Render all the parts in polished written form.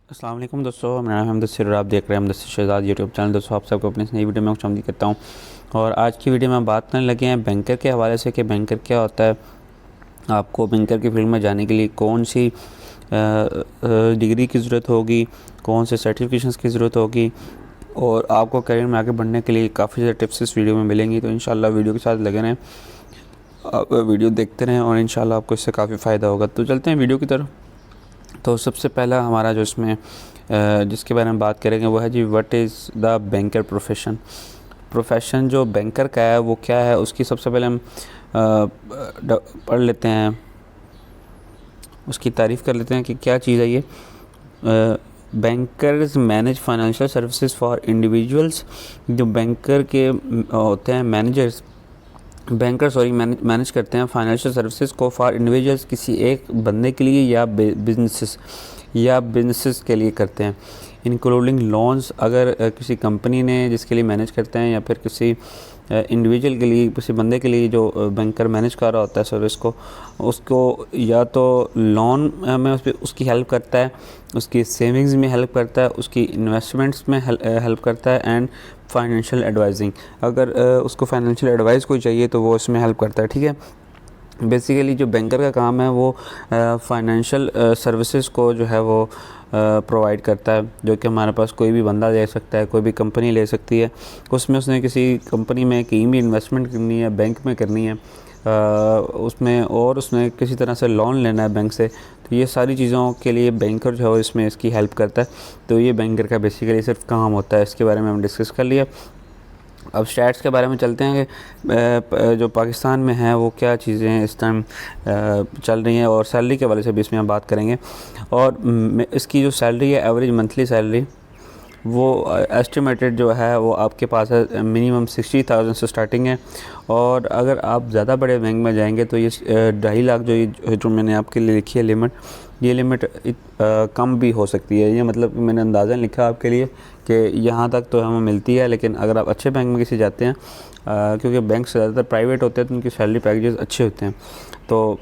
अस्सलाम वालेकुम दोस्तों, मेरा नाम है मुदस्सिर और आप देख रहे हैं मुदस्सिर शहज़ाद यूट्यूब चैनल। दोस्तों, आप सबको अपनी इस नई वीडियो में खुशामदीद करता हूँ। और आज की वीडियो में बात करने लगे हैं बैंकर के हवाले से कि बैंकर क्या होता है। आपको बैंकर की फील्ड में जाने के लिए कौन सी डिग्री की ज़रूरत होगी, कौन से सर्टिफिकेशंस की ज़रूरत होगी, और आपको करियर में आगे बढ़ने के लिए काफ़ी सारे टिप्स इस वीडियो में मिलेंगी। तो इंशाल्लाह वीडियो के साथ लगे रहें, आप वीडियो देखते रहें और इंशाल्लाह आपको इससे काफ़ी फ़ायदा होगा। तो चलते हैं वीडियो की तरफ। तो सबसे पहला हमारा जो इसमें जिसके बारे में बात करेंगे वो है जी, what is the banker profession जो बैंकर का है वो क्या है, उसकी सबसे पहले हम पढ़ लेते हैं, उसकी तारीफ़ कर लेते हैं कि क्या चीज़ है ये। Bankers manage financial services for individuals. जो बैंकर के होते हैं मैनेजर्स, मैनेज करते हैं फाइनेंशियल सर्विसेज को फॉर इंडिविजुअल्स, किसी एक बंदे के लिए या बिजनेसेस के लिए करते हैं। इंक्लूडिंग लोन्स, अगर किसी कंपनी ने जिसके लिए मैनेज करते हैं, या फिर किसी इंडिविजुअल के लिए, किसी बंदे के लिए जो बैंकर मैनेज कर रहा होता है सर्विस को, उसको या तो लोन में उसकी हेल्प करता है, उसकी सेविंग्स में हेल्प करता है, उसकी इन्वेस्टमेंट्स में हेल्प करता है, एंड फाइनेंशियल एडवाइजिंग, अगर उसको फाइनेंशियल एडवाइस कोई चाहिए तो वो इसमें हेल्प करता है। ठीक है, बेसिकली जो बैंकर का काम है वो फाइनेंशियल सर्विसेज को जो है वो प्रोवाइड करता है, जो कि हमारे पास कोई भी बंदा ले सकता है, कोई भी कंपनी ले सकती है। उसमें उसने किसी कंपनी में कहीं भी इन्वेस्टमेंट करनी है, बैंक में करनी है उसमें, और उसने किसी तरह से लोन लेना है बैंक से, तो ये सारी चीज़ों के लिए बैंकर जो है इसमें इसकी हेल्प करता है। तो ये बैंकर का बेसिकली सिर्फ काम होता है। इसके बारे में हम डिस्कस कर लिया। अब स्टैट्स के बारे में चलते हैं कि जो पाकिस्तान में है वो क्या चीज़ें इस टाइम चल रही हैं, और सैलरी के हवाले से भी इसमें हम बात करेंगे। और इसकी जो सैलरी है, एवरेज मंथली सैलरी, वो एस्टिमेटेड जो है वो आपके पास है मिनिमम 60,000 से स्टार्टिंग है। और अगर आप ज़्यादा बड़े बैंक में जाएंगे तो ये 2.5 लाख जो मैंने आपके लिए लिखी है लिमिट, ये लिमिट कम भी हो सकती है। ये मतलब मैंने अंदाज़न लिखा आपके लिए कि यहाँ तक तो हमें मिलती है, लेकिन अगर आप अच्छे बैंक में किसी जाते हैं, क्योंकि बैंक ज़्यादातर प्राइवेट होते हैं तो उनकी सैलरी पैकेजेस अच्छे होते हैं, तो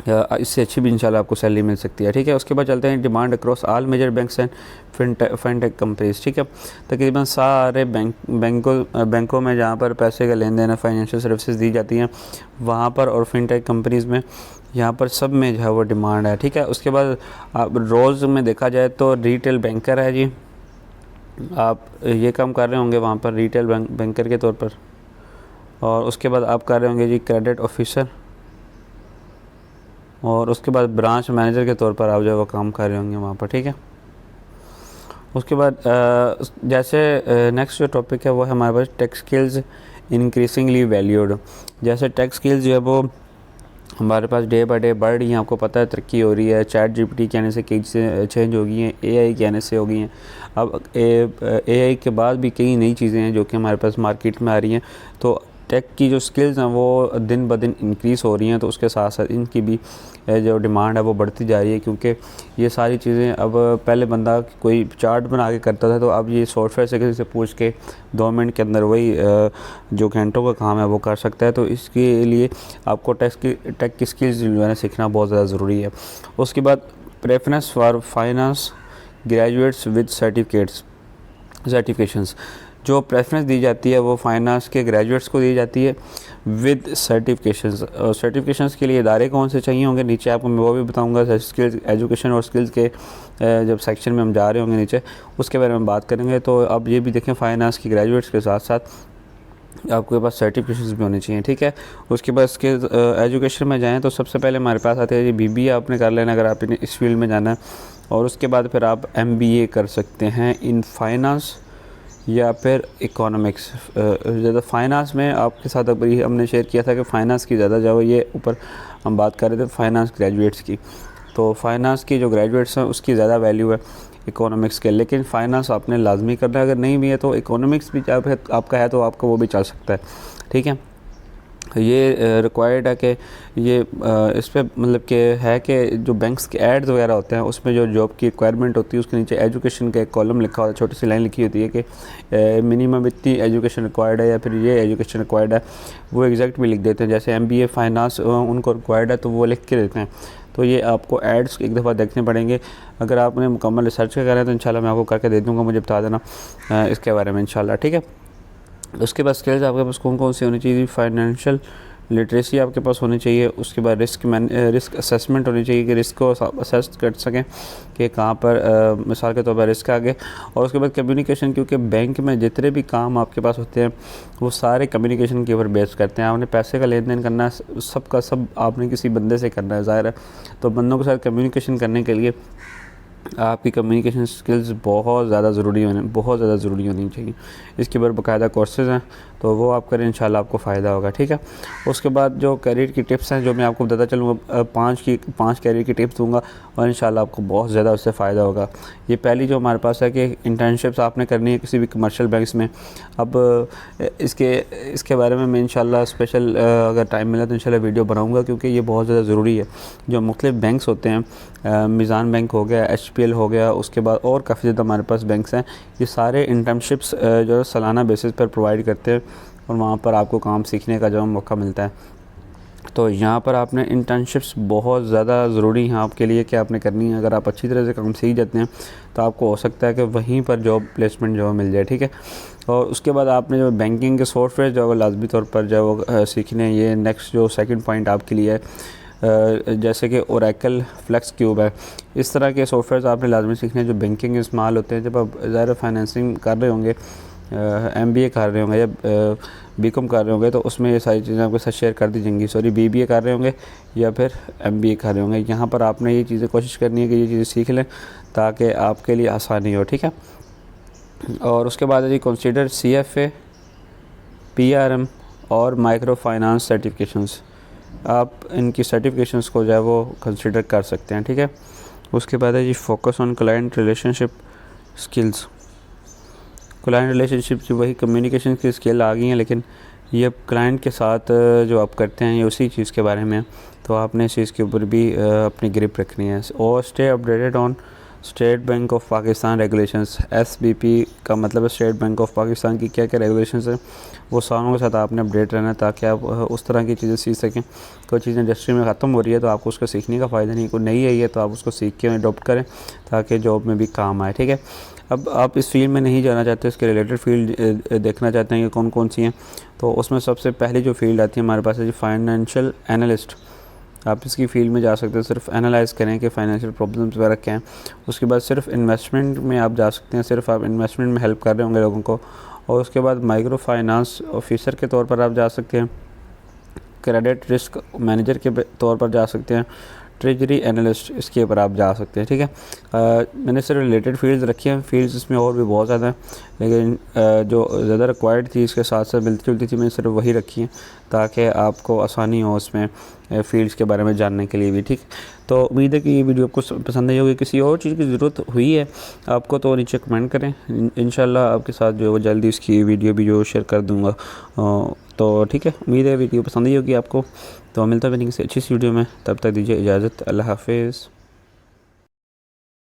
इससे अच्छी भी इंशाल्लाह आपको सैलरी मिल सकती है। ठीक है, उसके बाद चलते हैं demand across all major banks and fintech companies. ठीक है, तकरीबन सारे बैंकों में जहाँ पर पैसे का लेन देन है, फाइनेंशियल सर्विसेज दी जाती हैं वहाँ पर, और फिनटेक कंपनीज़ में, यहाँ पर सब में जो है वो डिमांड है। ठीक है, उसके बाद आप रोज़ में देखा जाए तो रिटेल बैंकर है जी, आप ये काम कर रहे होंगे वहाँ पर रिटेल बैंकर के तौर पर। और उसके बाद आप कर रहे होंगे जी क्रेडिट ऑफिसर, और उसके बाद ब्रांच मैनेजर के तौर पर आप जो है वो काम कर रहे होंगे वहाँ पर। ठीक है, उसके बाद जैसे नेक्स्ट जो टॉपिक है वो है हमारे पास टेक स्किल्स इंक्रीजिंगली वैल्यूड। जैसे टेक स्किल्स जो है वो हमारे पास डे बाय डे बढ़ रही हैं, आपको पता है तरक्की हो रही है। चैट जीपीटी के आने से कई चीज़ें चेंज हो गई हैं, एआई के आने से हो गई हैं। अब एआई के बाद भी कई नई चीज़ें हैं जो कि हमारे पास मार्केट में आ रही हैं। तो टेक की जो स्किल्स हैं वो दिन ब दिन इंक्रीज़ हो रही हैं, तो उसके साथ साथ इनकी भी जो डिमांड है वो बढ़ती जा रही है, क्योंकि ये सारी चीज़ें, अब पहले बंदा कोई चार्ट बना के करता था, तो अब ये सॉफ्टवेयर से किसी से पूछ के 2 मिनट के अंदर वही जो घंटों का काम है वो कर सकता है। तो इसके लिए आपको टेक की स्किल्स जो है सीखना बहुत ज़्यादा ज़रूरी है। उसके बाद preference for finance graduates with certifications, जो प्रेफरेंस दी जाती है वो फाइनेंस के ग्रेजुएट्स को दी जाती है विद सर्टिफिकेशंस। सर्टिफिकेशंस के लिए इदारे कौन से चाहिए होंगे, नीचे आपको मैं वो भी बताऊंगा। स्किल्स एजुकेशन और स्किल्स के जब सेक्शन में हम जा रहे होंगे नीचे, उसके बारे में बात करेंगे। तो अब ये भी देखें, फाइनेंस की ग्रेजुएट्स के साथ साथ आपके पास सर्टिफिकेशंस भी होने चाहिए। ठीक है, उसके बाद स्किल्स एजुकेशन में जाएँ तो सबसे पहले हमारे पास आते हैं जी बीबीए आपने कर लेना अगर आपने इस फील्ड में जाना है, और उसके बाद फिर आप एमबीए कर सकते हैं इन फाइनेंस या फिर इकोनॉमिक्स। ज़्यादा फाइनेंस में आपके साथ अभी हमने शेयर किया था कि फ़ाइनेंस की ज़्यादा जो ये ऊपर हम बात कर रहे थे फाइनेंस ग्रेजुएट्स की, तो फाइनेंस की जो ग्रेजुएट्स हैं उसकी ज़्यादा वैल्यू है इकोनॉमिक्स के। लेकिन फ़ाइनेंस आपने लाजमी करना है, अगर नहीं भी है तो इकोनॉमिक्स भी आपका है तो आपका वो भी चल सकता है। ठीक है, ये रिक्वायर्ड है कि ये इस पर मतलब कि है कि जो बैंक्स के एड्स वगैरह होते हैं उसमें जो जॉब की रिक्वायरमेंट होती है उसके नीचे एजुकेशन का एक कॉलम लिखा होता है, छोटी सी लाइन लिखी होती है कि मिनिमम इतनी एजुकेशन रिक्वायर्ड है या फिर ये एजुकेशन रिक्वायर्ड है, वो एग्जैक्ट भी लिख देते हैं। जैसे एमबीए फाइनेंस उनको रिक्वायर्ड है तो वो लिख के देते हैं। तो ये आपको एड्स एक दफ़ा देखने पड़ेंगे। अगर आपने मुकम्मल रिसर्च करें तो इंशाल्लाह मैं आपको करके दे दूँगा, मुझे बता देना इसके बारे में इंशाल्लाह, ठीक है। उसके बाद स्किल्स आपके पास कौन कौन सी होनी चाहिए? फाइनेंशियल लिटरेसी आपके पास होनी चाहिए। उसके बाद रिस्क असेसमेंट होनी चाहिए कि रिस्क को असेस कर सकें कि कहाँ पर मिसाल के तौर पर रिस्क आ गए। और उसके बाद कम्युनिकेशन, क्योंकि बैंक में जितने भी काम आपके पास होते हैं वो सारे कम्युनिकेशन के ऊपर बेस करते हैं। आपने पैसे का लेन देन करना है, सबका सब आपने किसी बंदे से करना है, ज़ाहिर है। तो बंदों के साथ कम्युनिकेशन करने के लिए आपकी कम्युनिकेशन स्किल्स बहुत ज़्यादा ज़रूरी होनी चाहिए। इसके ऊपर बाकायदा कोर्सेज़ हैं, तो वो आप करें, इंशाल्लाह आपको फ़ायदा होगा, ठीक है। उसके बाद जो करियर की टिप्स हैं जो मैं आपको बताता चलूँगा, 5 करियर की टिप्स दूँगा और इंशाल्लाह आपको बहुत ज़्यादा उससे फ़ायदा होगा। ये पहली जो हमारे पास है कि इंटर्नशिप्स आपने करनी है किसी भी कमर्शियल बैंक्स में। अब इसके बारे में मैं इंशाल्लाह स्पेशल अगर टाइम मिला तो इंशाल्लाह वीडियो बनाऊँगा, क्योंकि ये बहुत ज़्यादा ज़रूरी है। जो मुख्तलिफ बैंक्स होते हैं, मीज़ान बैंक हो गया, HPL हो गया, उसके बाद और काफ़ी ज़्यादा हमारे पास बैंक्स हैं, ये सारे इंटर्नशिप्स जो सालाना बेसिस पर प्रोवाइड करते हैं और वहाँ पर आपको काम सीखने का जो मौका मिलता है। तो यहाँ पर आपने इंटर्नशिप्स बहुत ज़्यादा ज़रूरी हैं आपके लिए कि आपने करनी है। अगर आप अच्छी तरह से काम सीख जाते हैं तो आपको हो सकता है कि वहीं पर जॉब प्लेसमेंट जो मिल जाए, ठीक है। और उसके बाद आपने जो बैंकिंग के सॉफ्टवेयर जो लाजमी तौर पर जो सीखने, ये नेक्स्ट जो सेकंड पॉइंट आपके लिए है, जैसे कि ओरेकल, फ्लेक्स क्यूब है, इस तरह के सॉफ्टवेयर आपने लाजमी सीखने हैं जो बैंकिंग में इस्तेमाल होते हैं। जब आप ज़ाहिर फाइनेंसिंग कर रहे होंगे, MBA कर रहे होंगे या BCom कर रहे होंगे, तो उसमें ये सारी चीज़ें आपके साथ शेयर कर दी जाएंगी। सॉरी, BBA कर रहे होंगे या फिर MBA कर रहे होंगे, यहाँ पर आपने ये चीज़ें कोशिश करनी है कि ये चीज़ें सीख लें ताकि आपके लिए आसानी हो, ठीक है। और उसके बाद है जी कंसीडर CFA, PRM और माइक्रो फाइनेंस सर्टिफिकेशंस। आप इनकी सर्टिफिकेशंस को जो है वो कंसीडर कर सकते हैं, ठीक है। उसके बाद है जी focus on client relationship skills. Client relationship जो वही कम्युनिकेशन की स्किल आ गई हैं, लेकिन ये क्लाइंट के साथ जो आप करते हैं ये उसी चीज़ के बारे में है, तो आपने इस चीज़ के ऊपर भी अपनी ग्रिप रखनी है। और stay updated on state bank of Pakistan regulations. SBP का मतलब है स्टेट बैंक ऑफ पाकिस्तान की क्या क्या रेगुलेशंस हैं, वो सारों के साथ आपने अपडेट रहना है ताकि आप उस तरह की चीज़ें सीख सकें। कोई चीज़ इंडस्ट्री में ख़त्म हो रही है तो आपको उसको सीखने का फ़ायदा नहीं, कोई नई आई है तो आप उसको सीख के अडॉप्ट करें ताकि जॉब में भी काम आए, ठीक है। अब आप इस फील्ड में नहीं जाना चाहते, इसके रिलेटेड फील्ड देखना चाहते हैं कि कौन कौन सी हैं, तो उसमें सबसे पहली जो फील्ड आती है हमारे पास है जी फाइनेंशियल एनालिस्ट। आप इसकी फील्ड में जा सकते हैं, सिर्फ एनालाइज करें कि फाइनेंशियल प्रॉब्लम्स वगैरह क्या हैं। उसके बाद सिर्फ इन्वेस्टमेंट में आप जा सकते हैं, सिर्फ आप इन्वेस्टमेंट में हेल्प कर रहे होंगे लोगों को। और उसके बाद माइक्रो फाइनेंस ऑफिसर के तौर पर आप जा सकते हैं, क्रेडिट रिस्क मैनेजर के तौर पर जा सकते हैं, ट्रेजरी एनालिस्ट इसके ऊपर आप जा सकते हैं, ठीक है। मैंने सिर्फ रिलेटेड फील्ड्स रखी हैं, फील्ड्स इसमें और भी बहुत ज़्यादा हैं, लेकिन जो ज़्यादा रिक्वायर्ड थी इसके साथ साथ मिलती जुलती थी, मैंने सिर्फ वही रखी हैं ताकि आपको आसानी हो उसमें फील्ड्स के बारे में जानने के लिए भी, ठीक। तो उम्मीद है कि ये वीडियो आपको पसंद आई होगी। किसी और चीज़ की ज़रूरत हुई है आपको तो नीचे कमेंट करें, इंशाल्लाह आपके साथ जो है वो जल्दी इसकी वीडियो भी जो शेयर कर दूँगा। तो ठीक है, उम्मीद है वीडियो पसंद आई होगी आपको। तो मिलता है किसी अच्छी सी वीडियो में, तब तक दीजिए इजाज़त, अल्लाह हाफिज़।